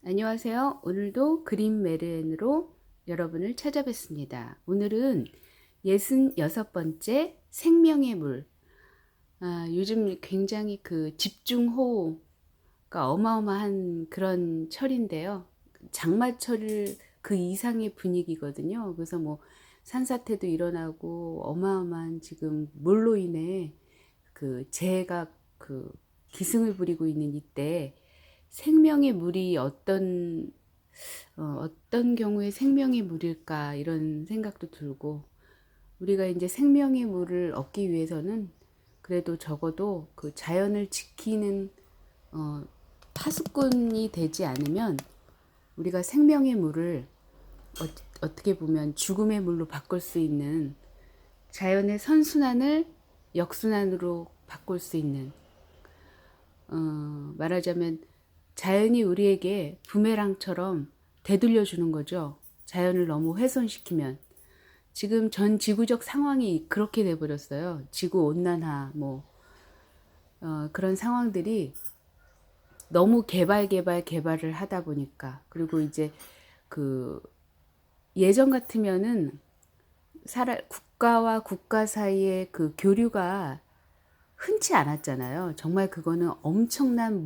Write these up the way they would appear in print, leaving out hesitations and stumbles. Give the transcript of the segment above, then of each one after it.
안녕하세요. 오늘도 그린 메르엔으로 여러분을 찾아뵙습니다. 오늘은 66번째 생명의 물. 요즘 굉장히 그 집중호우가 어마어마한 그런 철인데요. 장마철 그 이상의 분위기거든요. 그래서 뭐 산사태도 일어나고 어마어마한 지금 물로 인해 그 재해가 그 기승을 부리고 있는 이때 생명의 물이 어떤 경우에 생명의 물일까 이런 생각도 들고 우리가 이제 생명의 물을 얻기 위해서는 그래도 적어도 그 자연을 지키는 파수꾼이 되지 않으면 우리가 생명의 물을 어떻게 보면 죽음의 물로 바꿀 수 있는 자연의 선순환을 역순환으로 바꿀 수 있는 말하자면 자연이 우리에게 부메랑처럼 되돌려 주는 거죠. 자연을 너무 훼손시키면. 지금 전 지구적 상황이 그렇게 돼버렸어요. 지구 온난화, 그런 상황들이 너무 개발을 하다 보니까. 그리고 이제 그 예전 같으면은 국가와 국가 사이의 그 교류가 흔치 않았잖아요. 정말 그거는 엄청난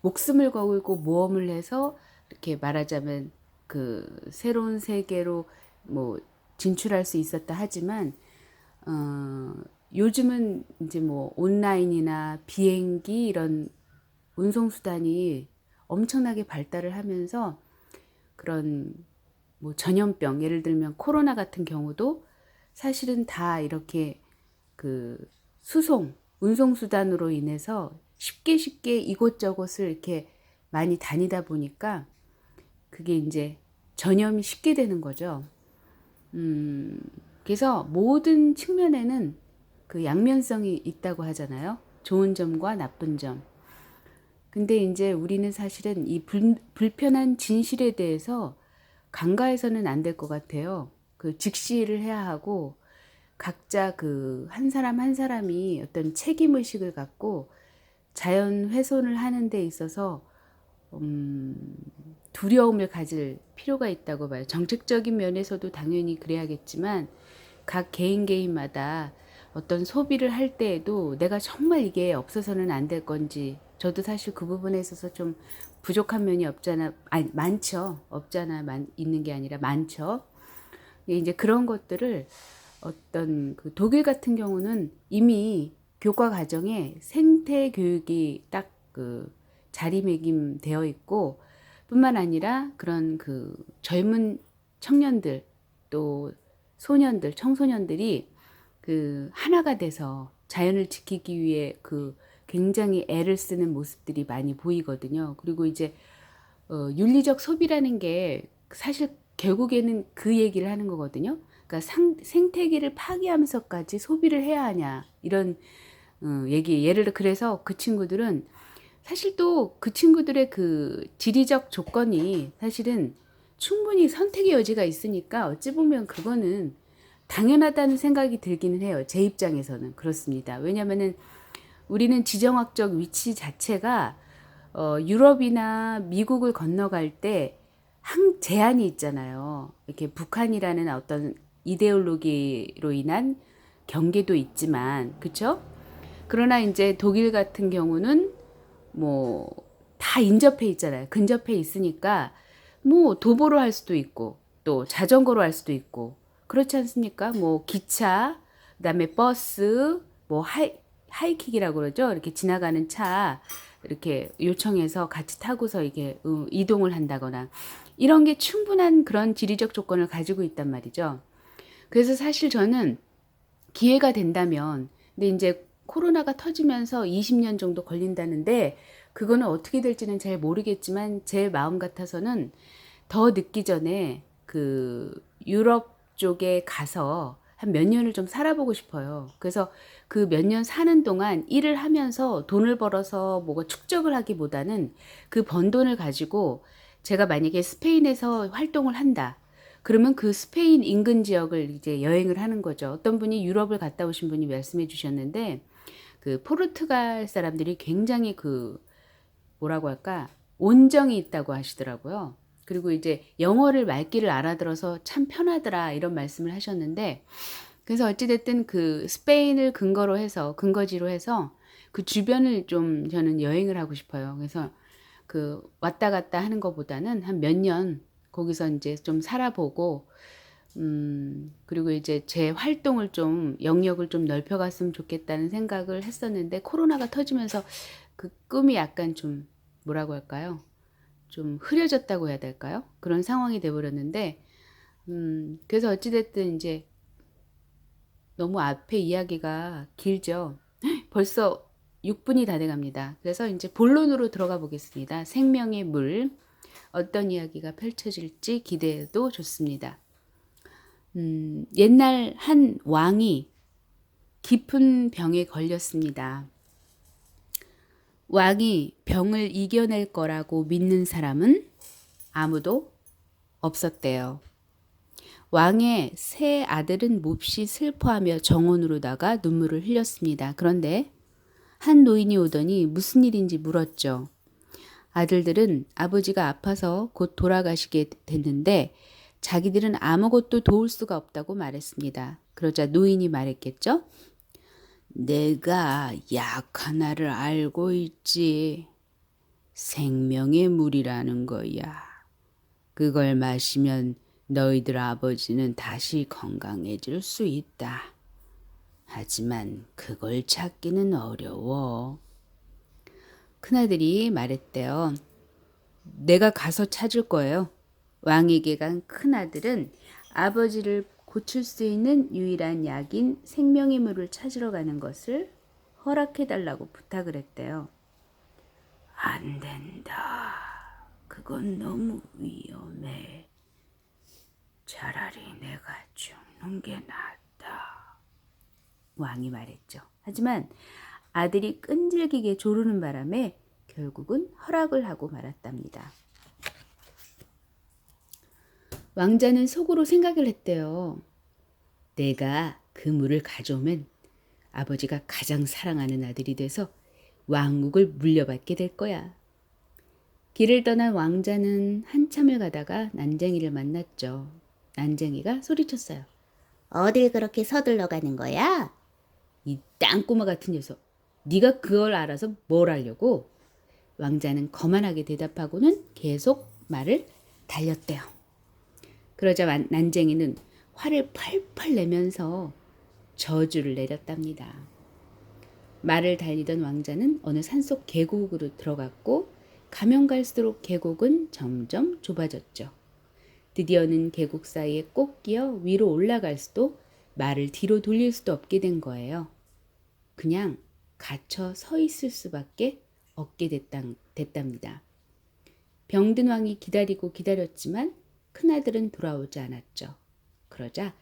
목숨을 걸고 모험을 해서 이렇게 말하자면 그 새로운 세계로 뭐 진출할 수 있었다 하지만, 요즘은 이제 뭐 온라인이나 비행기 이런 운송수단이 엄청나게 발달을 하면서 그런 뭐 전염병, 예를 들면 코로나 같은 경우도 사실은 다 이렇게 그 운송수단으로 인해서 쉽게 이곳저곳을 이렇게 많이 다니다 보니까 그게 이제 전염이 쉽게 되는 거죠. 그래서 모든 측면에는 그 양면성이 있다고 하잖아요. 좋은 점과 나쁜 점. 근데 이제 우리는 사실은 이 불편한 진실에 대해서 간과해서는 안 될 것 같아요. 그 직시를 해야 하고 각자 그 한 사람 한 사람이 어떤 책임 의식을 갖고 자연 훼손을 하는 데 있어서 두려움을 가질 필요가 있다고 봐요. 정책적인 면에서도 당연히 그래야겠지만 각 개인마다 어떤 소비를 할 때에도 내가 정말 이게 없어서는 안 될 건지, 저도 사실 그 부분에 있어서 좀 부족한 면이 없잖아, 아니 많죠. 없잖아, 있는 게 아니라 많죠. 이제 그런 것들을 어떤 그 독일 같은 경우는 이미 교과 과정에 생태 교육이 딱 그 자리매김되어 있고, 뿐만 아니라 그런 그 젊은 청년들 또 소년들, 청소년들이 그 하나가 돼서 자연을 지키기 위해 그 굉장히 애를 쓰는 모습들이 많이 보이거든요. 그리고 이제 윤리적 소비라는 게 사실 결국에는 그 얘기를 하는 거거든요. 그러니까 생태계를 파괴하면서까지 소비를 해야 하냐 이런 예를 들어 그래서 그 친구들은 사실 또 그 친구들의 그 지리적 조건이 사실은 충분히 선택의 여지가 있으니까 어찌 보면 그거는 당연하다는 생각이 들기는 해요. 제 입장에서는 그렇습니다. 왜냐면은 우리는 지정학적 위치 자체가 유럽이나 미국을 건너갈 때 제한이 있잖아요. 이렇게 북한이라는 어떤 이데올로기로 인한 경계도 있지만, 그쵸? 그러나 이제 독일 같은 경우는 뭐 다 인접해 있잖아요. 근접해 있으니까 뭐 도보로 할 수도 있고 또 자전거로 할 수도 있고 그렇지 않습니까? 뭐 기차, 그다음에 버스, 뭐 하이킥이라고 그러죠. 이렇게 지나가는 차 이렇게 요청해서 같이 타고서 이게 이동을 한다거나 이런 게 충분한 그런 지리적 조건을 가지고 있단 말이죠. 그래서 사실 저는 기회가 된다면, 근데 이제 코로나가 터지면서 20년 정도 걸린다는데 그거는 어떻게 될지는 잘 모르겠지만 제 마음 같아서는 더 늦기 전에 그 유럽 쪽에 가서 한 몇 년을 좀 살아보고 싶어요. 그래서 그 몇 년 사는 동안 일을 하면서 돈을 벌어서 뭐가 축적을 하기보다는 그 번 돈을 가지고 제가 만약에 스페인에서 활동을 한다. 그러면 그 스페인 인근 지역을 이제 여행을 하는 거죠. 어떤 분이 유럽을 갔다 오신 분이 말씀해 주셨는데 그 포르투갈 사람들이 굉장히 그 뭐라고 할까? 온정이 있다고 하시더라고요. 그리고 이제 영어를 말귀를 알아들어서 참 편하더라 이런 말씀을 하셨는데, 그래서 어찌됐든 그 스페인을 근거지로 해서 그 주변을 좀 저는 여행을 하고 싶어요. 그래서 그 왔다 갔다 하는 것보다는 한 몇 년 거기서 이제 좀 살아보고, 그리고 이제 제 활동을 좀, 영역을 좀 넓혀갔으면 좋겠다는 생각을 했었는데, 코로나가 터지면서 그 꿈이 약간 좀, 뭐라고 할까요? 좀 흐려졌다고 해야 될까요? 그런 상황이 돼버렸는데, 그래서 어찌됐든 이제 너무 앞에 이야기가 길죠. 벌써 6분이 다 돼갑니다. 그래서 이제 본론으로 들어가 보겠습니다. 생명의 물. 어떤 이야기가 펼쳐질지 기대해도 좋습니다. 옛날 한 왕이 깊은 병에 걸렸습니다. 왕이 병을 이겨낼 거라고 믿는 사람은 아무도 없었대요. 왕의 세 아들은 몹시 슬퍼하며 정원으로다가 눈물을 흘렸습니다. 그런데 한 노인이 오더니 무슨 일인지 물었죠. 아들들은 아버지가 아파서 곧 돌아가시게 됐는데 자기들은 아무것도 도울 수가 없다고 말했습니다. 그러자 노인이 말했겠죠? 내가 약 하나를 알고 있지. 생명의 물이라는 거야. 그걸 마시면 너희들 아버지는 다시 건강해질 수 있다. 하지만 그걸 찾기는 어려워. 큰아들이 말했대요. 내가 가서 찾을 거예요. 왕에게 간 큰아들은 아버지를 고칠 수 있는 유일한 약인 생명의 물을 찾으러 가는 것을 허락해달라고 부탁을 했대요. 안 된다. 그건 너무 위험해. 차라리 내가 죽는 게 낫다. 왕이 말했죠. 하지만 아들이 끈질기게 조르는 바람에 결국은 허락을 하고 말았답니다. 왕자는 속으로 생각을 했대요. 내가 그 물을 가져오면 아버지가 가장 사랑하는 아들이 돼서 왕국을 물려받게 될 거야. 길을 떠난 왕자는 한참을 가다가 난쟁이를 만났죠. 난쟁이가 소리쳤어요. 어딜 그렇게 서둘러 가는 거야? 이 땅꼬마 같은 녀석, 네가 그걸 알아서 뭘 하려고? 왕자는 거만하게 대답하고는 계속 말을 달렸대요. 그러자 난쟁이는 화를 펄펄 내면서 저주를 내렸답니다. 말을 달리던 왕자는 어느 산속 계곡으로 들어갔고 가면 갈수록 계곡은 점점 좁아졌죠. 드디어는 계곡 사이에 꼭 끼어 위로 올라갈 수도 말을 뒤로 돌릴 수도 없게 된 거예요. 그냥 갇혀 서 있을 수밖에 없게 됐답니다. 병든 왕이 기다리고 기다렸지만 큰아들은 돌아오지 않았죠. 그러자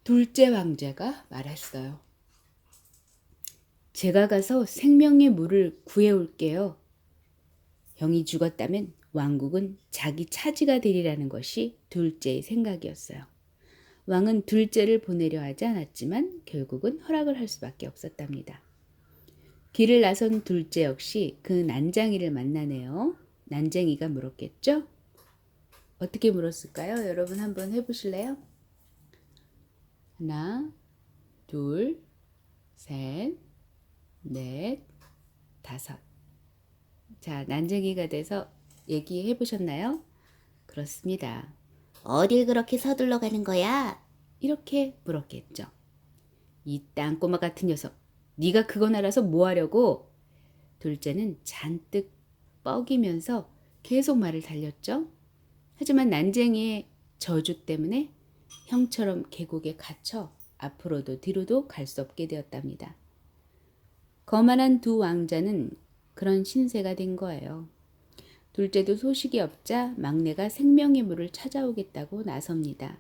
둘째 왕자가 말했어요. 제가 가서 생명의 물을 구해올게요. 형이 죽었다면 왕국은 자기 차지가 되리라는 것이 둘째의 생각이었어요. 왕은 둘째를 보내려 하지 않았지만 결국은 허락을 할 수밖에 없었답니다. 길을 나선 둘째 역시 그 난쟁이를 만나네요. 난쟁이가 물었겠죠? 어떻게 물었을까요? 여러분 한번 해보실래요? 하나, 둘, 셋, 넷, 다섯. 자, 난쟁이가 돼서 얘기해 보셨나요? 그렇습니다. 어딜 그렇게 서둘러 가는 거야? 이렇게 물었겠죠. 이 땅꼬마 같은 녀석, 네가 그건 알아서 뭐 하려고? 둘째는 잔뜩 뻐기면서 계속 말을 달렸죠. 하지만 난쟁이의 저주 때문에 형처럼 계곡에 갇혀 앞으로도 뒤로도 갈 수 없게 되었답니다. 거만한 두 왕자는 그런 신세가 된 거예요. 둘째도 소식이 없자 막내가 생명의 물을 찾아오겠다고 나섭니다.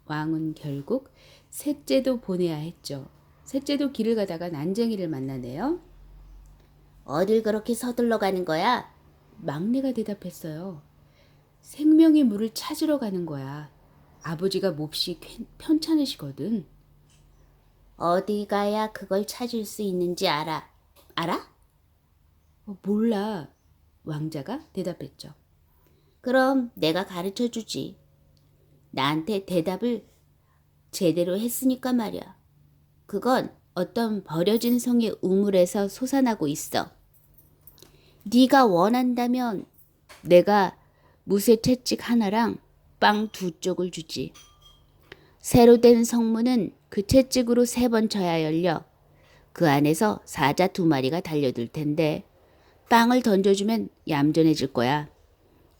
왕은 결국 셋째도 보내야 했죠. 셋째도 길을 가다가 난쟁이를 만나네요. 어딜 그렇게 서둘러 가는 거야? 막내가 대답했어요. 생명의 물을 찾으러 가는 거야. 아버지가 몹시 편찮으시거든. 어디 가야 그걸 찾을 수 있는지 알아? 알아? 몰라. 왕자가 대답했죠. 그럼 내가 가르쳐 주지. 나한테 대답을 제대로 했으니까 말이야. 그건 어떤 버려진 성의 우물에서 솟아나고 있어. 네가 원한다면 내가 무쇠 채찍 하나랑 빵 2쪽을 주지. 새로 된 성문은 그 채찍으로 3번 쳐야 열려. 그 안에서 사자 2마리가 달려들 텐데 빵을 던져주면 얌전해질 거야.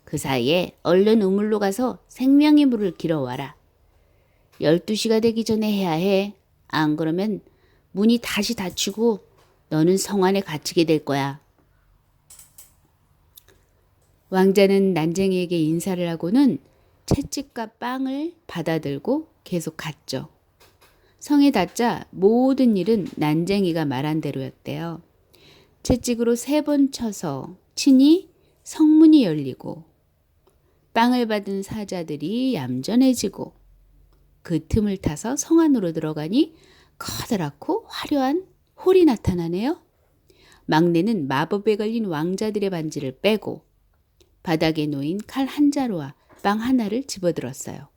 그 사이에 얼른 우물로 가서 생명의 물을 길어와라. 12시가 되기 전에 해야 해. 안 그러면 문이 다시 닫히고 너는 성 안에 갇히게 될 거야. 왕자는 난쟁이에게 인사를 하고는 채찍과 빵을 받아들고 계속 갔죠. 성에 닿자 모든 일은 난쟁이가 말한 대로였대요. 채찍으로 3번 쳐서 치니 성문이 열리고 빵을 받은 사자들이 얌전해지고 그 틈을 타서 성 안으로 들어가니 커다랗고 화려한 홀이 나타나네요. 막내는 마법에 걸린 왕자들의 반지를 빼고 바닥에 놓인 칼 한 자루와 빵 하나를 집어들었어요.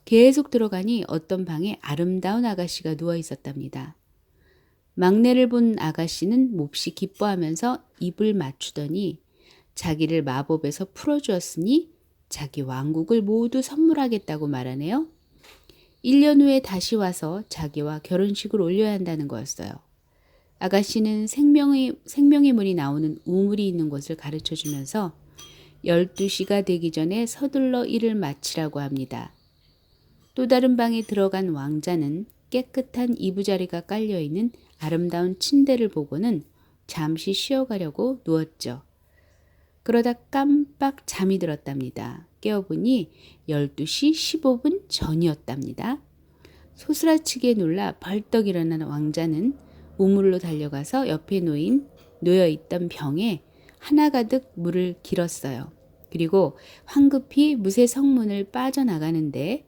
계속 들어가니 어떤 방에 아름다운 아가씨가 누워 있었답니다. 막내를 본 아가씨는 몹시 기뻐하면서 입을 맞추더니 자기를 마법에서 풀어주었으니 자기 왕국을 모두 선물하겠다고 말하네요. 1년 후에 다시 와서 자기와 결혼식을 올려야 한다는 거였어요. 아가씨는 생명의 물이 나오는 우물이 있는 곳을 가르쳐 주면서 12시가 되기 전에 서둘러 일을 마치라고 합니다. 또 다른 방에 들어간 왕자는 깨끗한 이부자리가 깔려있는 아름다운 침대를 보고는 잠시 쉬어가려고 누웠죠. 그러다 깜빡 잠이 들었답니다. 깨어보니 12시 15분 전이었답니다. 소스라치게 놀라 벌떡 일어난 왕자는 우물로 달려가서 옆에 놓여있던 병에 하나 가득 물을 길었어요. 그리고 황급히 무쇠 성문을 빠져나가는데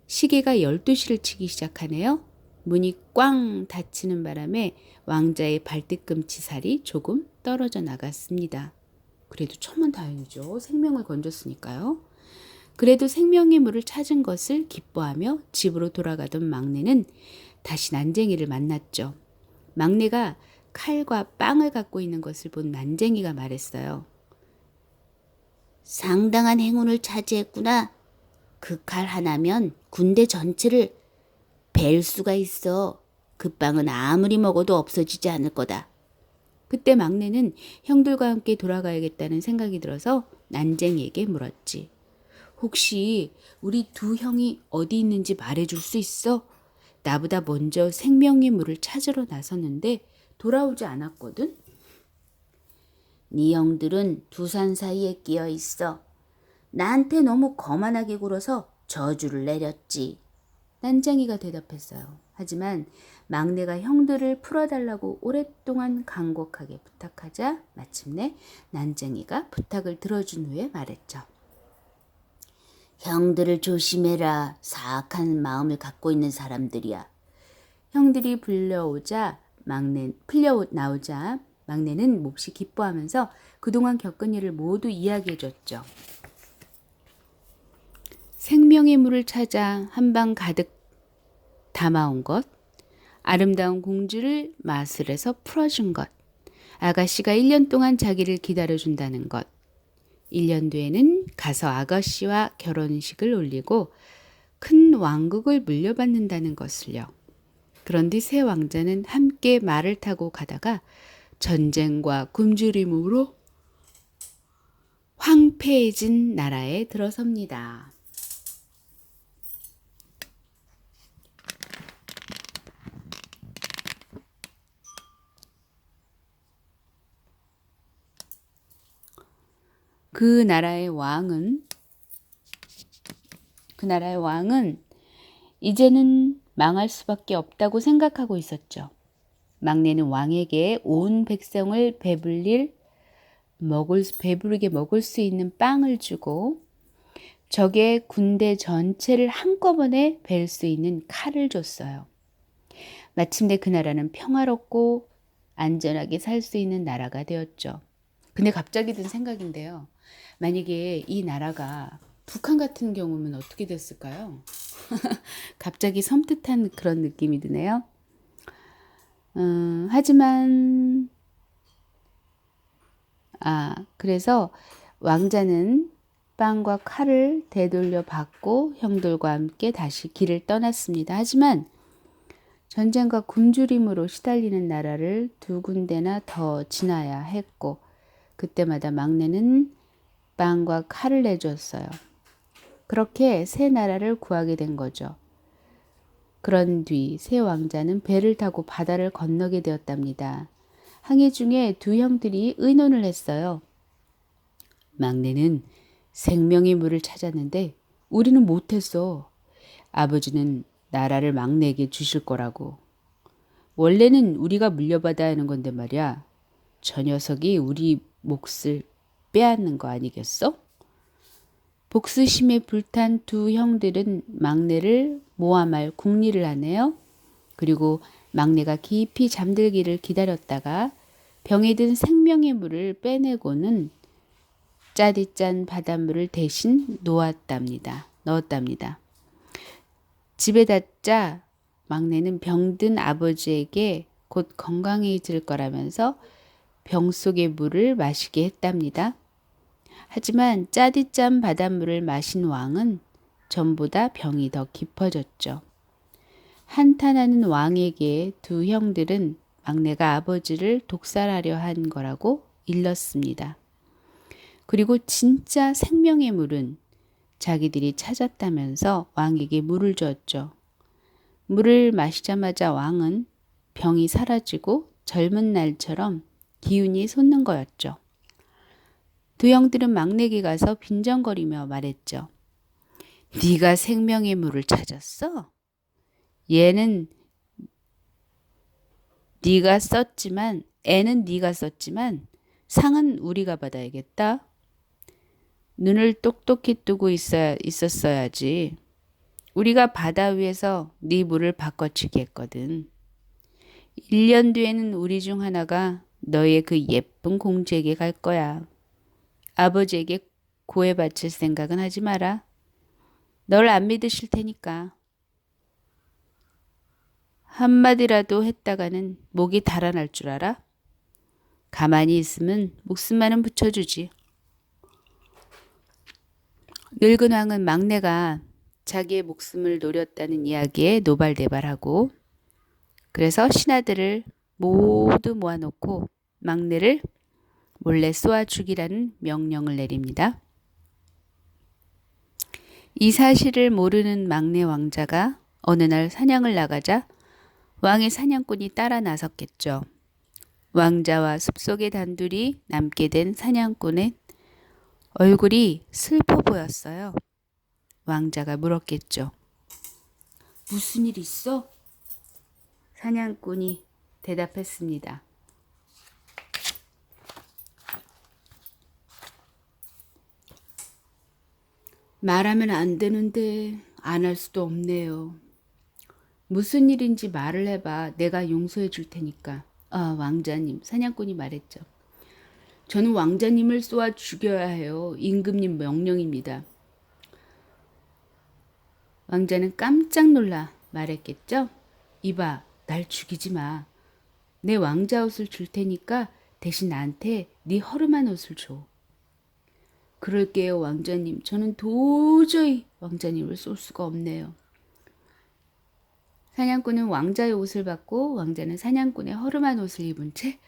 시계가 12시를 치기 시작하네요. 문이 꽝 닫히는 바람에 왕자의 발뒤꿈치살이 조금 떨어져 나갔습니다. 그래도 천만다행이죠. 생명을 건졌으니까요. 그래도 생명의 물을 찾은 것을 기뻐하며 집으로 돌아가던 막내는 다시 난쟁이를 만났죠. 막내가 칼과 빵을 갖고 있는 것을 본 난쟁이가 말했어요. 상당한 행운을 차지했구나. 그 칼 하나면 군대 전체를 벨 수가 있어. 그 빵은 아무리 먹어도 없어지지 않을 거다. 그때 막내는 형들과 함께 돌아가야겠다는 생각이 들어서 난쟁이에게 물었지. 혹시 우리 2 형이 어디 있는지 말해줄 수 있어? 나보다 먼저 생명의 물을 찾으러 나섰는데 돌아오지 않았거든? 네 형들은 2 산 사이에 끼어 있어. 나한테 너무 거만하게 굴어서 저주를 내렸지. 난쟁이가 대답했어요. 하지만 막내가 형들을 풀어달라고 오랫동안 간곡하게 부탁하자 마침내 난쟁이가 부탁을 들어준 후에 말했죠. 형들을 조심해라. 사악한 마음을 갖고 있는 사람들이야. 형들이 나오자 막내는 몹시 기뻐하면서 그동안 겪은 일을 모두 이야기해줬죠. 생명의 물을 찾아 한 방 가득 담아온 것, 아름다운 공주를 마술해서 풀어준 것, 아가씨가 1년 동안 자기를 기다려준다는 것, 1년 뒤에는 가서 아가씨와 결혼식을 올리고 큰 왕국을 물려받는다는 것을요. 그런 뒤 세 왕자는 함께 말을 타고 가다가 전쟁과 굶주림으로 황폐해진 나라에 들어섭니다. 그 나라의 왕은 이제는 망할 수밖에 없다고 생각하고 있었죠. 막내는 왕에게 온 백성을 배부르게 먹을 수 있는 빵을 주고 적의 군대 전체를 한꺼번에 벨 수 있는 칼을 줬어요. 마침내 그 나라는 평화롭고 안전하게 살 수 있는 나라가 되었죠. 근데 갑자기 든 생각인데요. 만약에 이 나라가 북한 같은 경우면 어떻게 됐을까요? 갑자기 섬뜩한 그런 느낌이 드네요. 하지만 그래서 왕자는 빵과 칼을 되돌려 받고 형들과 함께 다시 길을 떠났습니다. 하지만 전쟁과 굶주림으로 시달리는 나라를 두 군데나 더 지나야 했고 그때마다 막내는 빵과 칼을 내줬어요. 그렇게 새 나라를 구하게 된 거죠. 그런 뒤 새 왕자는 배를 타고 바다를 건너게 되었답니다. 항해 중에 두 형들이 의논을 했어요. 막내는 생명의 물을 찾았는데 우리는 못했어. 아버지는 나라를 막내에게 주실 거라고. 원래는 우리가 물려받아야 하는 건데 말이야. 저 녀석이 우리 몫을 빼앗는 거 아니겠어? 복수심에 불탄 두 형들은 막내를 모함할 궁리를 하네요. 그리고 막내가 깊이 잠들기를 기다렸다가 병에 든 생명의 물을 빼내고는 짜디짠 바닷물을 대신 넣었답니다. 집에다 짜 막내는 병든 아버지에게 곧 건강해질 거라면서 병 속의 물을 마시게 했답니다. 하지만 짜디짠 바닷물을 마신 왕은 전보다 병이 더 깊어졌죠. 한탄하는 왕에게 두 형들은 막내가 아버지를 독살하려 한 거라고 일렀습니다. 그리고 진짜 생명의 물은 자기들이 찾았다면서 왕에게 물을 줬죠. 물을 마시자마자 왕은 병이 사라지고 젊은 날처럼 기운이 솟는 거였죠. 두 형들은 막내에게 가서 빈정거리며 말했죠. 네가 생명의 물을 찾았어? 애는 네가 썼지만 상은 우리가 받아야겠다. 눈을 똑똑히 뜨고 있었어야지. 우리가 바다 위에서 네 물을 바꿔치기 했거든. 1년 뒤에는 우리 중 하나가 너의 그 예쁜 공주에게 갈 거야. 아버지에게 고해 바칠 생각은 하지 마라. 널 안 믿으실 테니까. 한마디라도 했다가는 목이 달아날 줄 알아? 가만히 있으면 목숨만은 붙여주지. 늙은 왕은 막내가 자기의 목숨을 노렸다는 이야기에 노발대발하고 그래서 신하들을 모두 모아놓고 막내를 몰래 쏘아 죽이라는 명령을 내립니다. 이 사실을 모르는 막내 왕자가 어느 날 사냥을 나가자 왕의 사냥꾼이 따라 나섰겠죠. 왕자와 숲속에 단둘이 남게 된 사냥꾼의 얼굴이 슬퍼 보였어요. 왕자가 물었겠죠. 무슨 일 있어? 사냥꾼이 대답했습니다. 말하면 안 되는데 안 할 수도 없네요. 무슨 일인지 말을 해봐. 내가 용서해 줄 테니까. 왕자님, 사냥꾼이 말했죠. 저는 왕자님을 쏘아 죽여야 해요. 임금님 명령입니다. 왕자는 깜짝 놀라 말했겠죠. 이봐, 날 죽이지 마. 내 왕자 옷을 줄 테니까 대신 나한테 네 허름한 옷을 줘. 그럴게요, 왕자님. 저는 도저히 왕자님을 쏠 수가 없네요. 사냥꾼은 왕자의 옷을 받고 왕자는 사냥꾼의 허름한 옷을 입은 채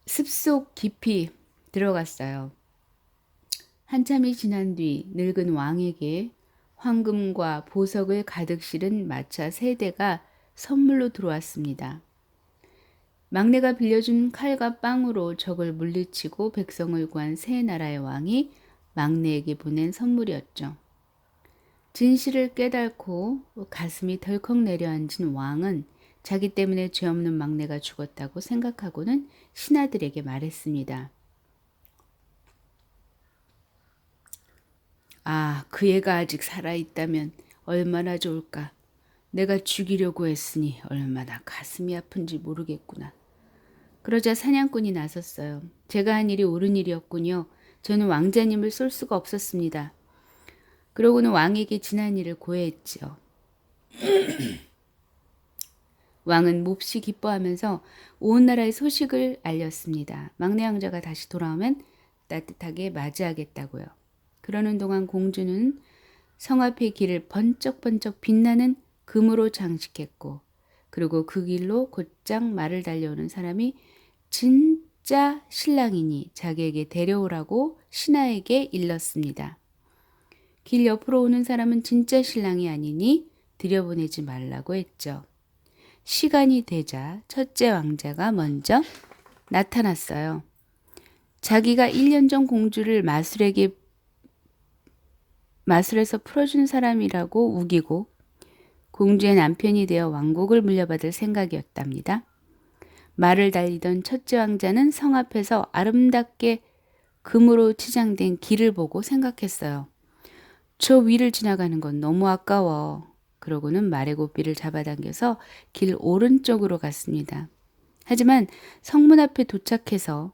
숲속 깊이 들어갔어요. 한참이 지난 뒤 늙은 왕에게 황금과 보석을 가득 실은 마차 3대가 선물로 들어왔습니다. 막내가 빌려준 칼과 빵으로 적을 물리치고 백성을 구한 새 나라의 왕이 막내에게 보낸 선물이었죠. 진실을 깨닫고 가슴이 덜컥 내려앉은 왕은 자기 때문에 죄 없는 막내가 죽었다고 생각하고는 신하들에게 말했습니다. 그 애가 아직 살아있다면 얼마나 좋을까. 내가 죽이려고 했으니 얼마나 가슴이 아픈지 모르겠구나. 그러자 사냥꾼이 나섰어요. 제가 한 일이 옳은 일이었군요. 저는 왕자님을 쏠 수가 없었습니다. 그러고는 왕에게 지난 일을 고해했지요. 왕은 몹시 기뻐하면서 온 나라의 소식을 알렸습니다. 막내 왕자가 다시 돌아오면 따뜻하게 맞이하겠다고요. 그러는 동안 공주는 성 앞의 길을 번쩍번쩍 빛나는 금으로 장식했고, 그리고 그 길로 곧장 말을 달려오는 사람이 진짜 신랑이니 자기에게 데려오라고 신하에게 일렀습니다. 길 옆으로 오는 사람은 진짜 신랑이 아니니 들여보내지 말라고 했죠. 시간이 되자 첫째 왕자가 먼저 나타났어요. 자기가 1년 전 공주를 마술에서 풀어준 사람이라고 우기고 공주의 남편이 되어 왕국을 물려받을 생각이었답니다. 말을 달리던 첫째 왕자는 성 앞에서 아름답게 금으로 치장된 길을 보고 생각했어요. 저 위를 지나가는 건 너무 아까워. 그러고는 말의 고삐를 잡아당겨서 길 오른쪽으로 갔습니다. 하지만 성문 앞에 도착해서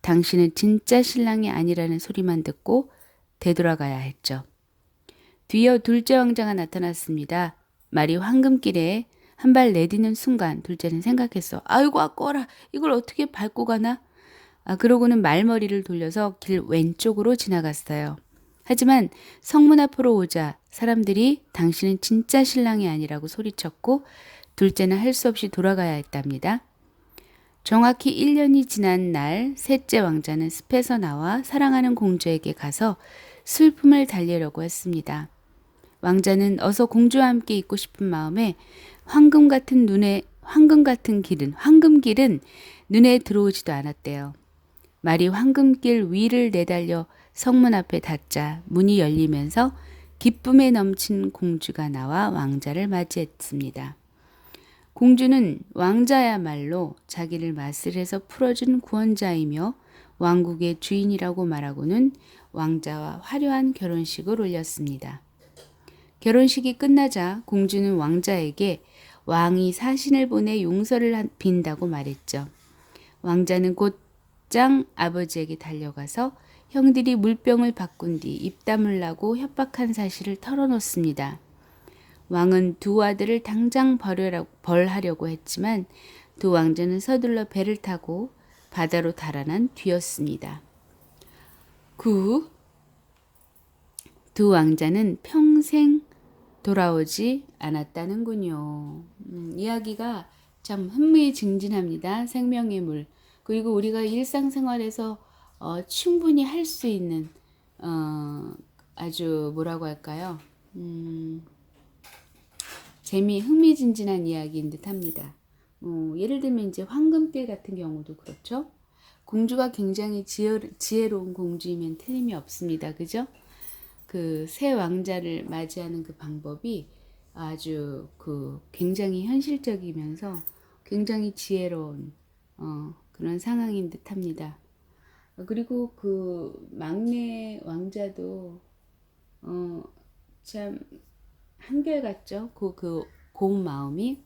당신은 진짜 신랑이 아니라는 소리만 듣고 되돌아가야 했죠. 뒤이어 둘째 왕자가 나타났습니다. 말이 황금길에 한 발 내디는 순간 둘째는 생각했어. 아이고 아까워라. 이걸 어떻게 밟고 가나? 그러고는 말머리를 돌려서 길 왼쪽으로 지나갔어요. 하지만 성문 앞으로 오자 사람들이 당신은 진짜 신랑이 아니라고 소리쳤고 둘째는 할 수 없이 돌아가야 했답니다. 정확히 1년이 지난 날 셋째 왕자는 숲에서 나와 사랑하는 공주에게 가서 슬픔을 달래려고 했습니다. 왕자는 어서 공주와 함께 있고 싶은 마음에 황금길은 눈에 들어오지도 않았대요. 말이 황금길 위를 내달려 성문 앞에 닿자 문이 열리면서 기쁨에 넘친 공주가 나와 왕자를 맞이했습니다. 공주는 왕자야말로 자기를 마술해서 풀어준 구원자이며 왕국의 주인이라고 말하고는 왕자와 화려한 결혼식을 올렸습니다. 결혼식이 끝나자 공주는 왕자에게 왕이 사신을 보내 용서를 빈다고 말했죠. 왕자는 곧장 아버지에게 달려가서 형들이 물병을 바꾼 뒤 입 다물라고 협박한 사실을 털어놓습니다. 왕은 두 아들을 당장 벌하려고 했지만 두 왕자는 서둘러 배를 타고 바다로 달아난 뒤였습니다. 두 왕자는 평생 돌아오지 않았다는군요. 이야기가 참 흥미진진합니다. 생명의 물. 그리고 우리가 일상생활에서 충분히 할 수 있는 아주 뭐라고 할까요? 흥미진진한 이야기인 듯 합니다. 예를 들면 이제 황금길 같은 경우도 그렇죠. 공주가 굉장히 지혜로운 공주이면 틀림이 없습니다. 그죠? 그 새 왕자를 맞이하는 그 방법이 아주 굉장히 현실적이면서 굉장히 지혜로운 그런 상황인 듯 합니다. 그리고 그 막내 왕자도 참 한결같죠. 그 고운 마음이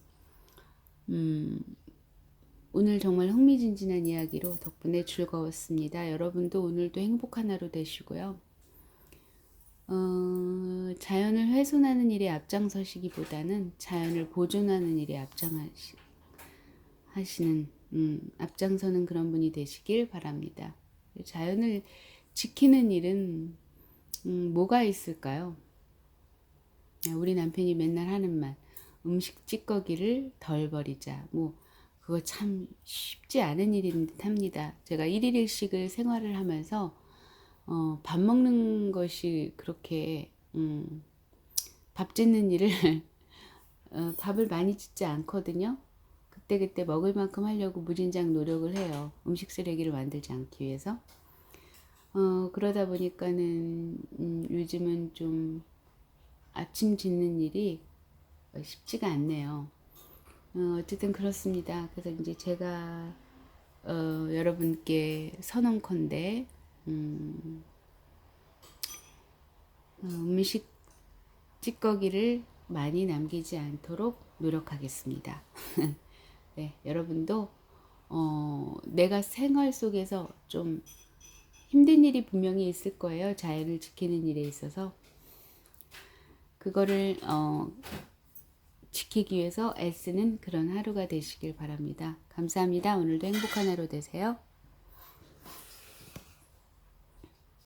오늘 정말 흥미진진한 이야기로 덕분에 즐거웠습니다. 여러분도 오늘도 행복한 하루 되시고요. 자연을 훼손하는 일에 앞장서시기보다는 자연을 보존하는 일에 앞장서는 그런 분이 되시길 바랍니다. 자연을 지키는 일은 뭐가 있을까요? 우리 남편이 맨날 하는 말, 음식 찌꺼기를 덜 버리자. 그거 참 쉽지 않은 일인 듯 합니다. 제가 1일1식을 생활을 하면서 밥 먹는 것이 그렇게 밥 짓는 일을 밥을 많이 짓지 않거든요. 그때 먹을 만큼 하려고 무진장 노력을 해요. 음식 쓰레기를 만들지 않기 위해서. 그러다 보니까는 요즘은 좀 아침 짓는 일이 쉽지가 않네요. 어쨌든 그렇습니다. 그래서 이제 제가 여러분께 선언컨대 음식 찌꺼기를 많이 남기지 않도록 노력하겠습니다. 네, 여러분도 내가 생활 속에서 좀 힘든 일이 분명히 있을 거예요. 자연을 지키는 일에 있어서. 그거를 지키기 위해서 애쓰는 그런 하루가 되시길 바랍니다. 감사합니다. 오늘도 행복한 하루 되세요.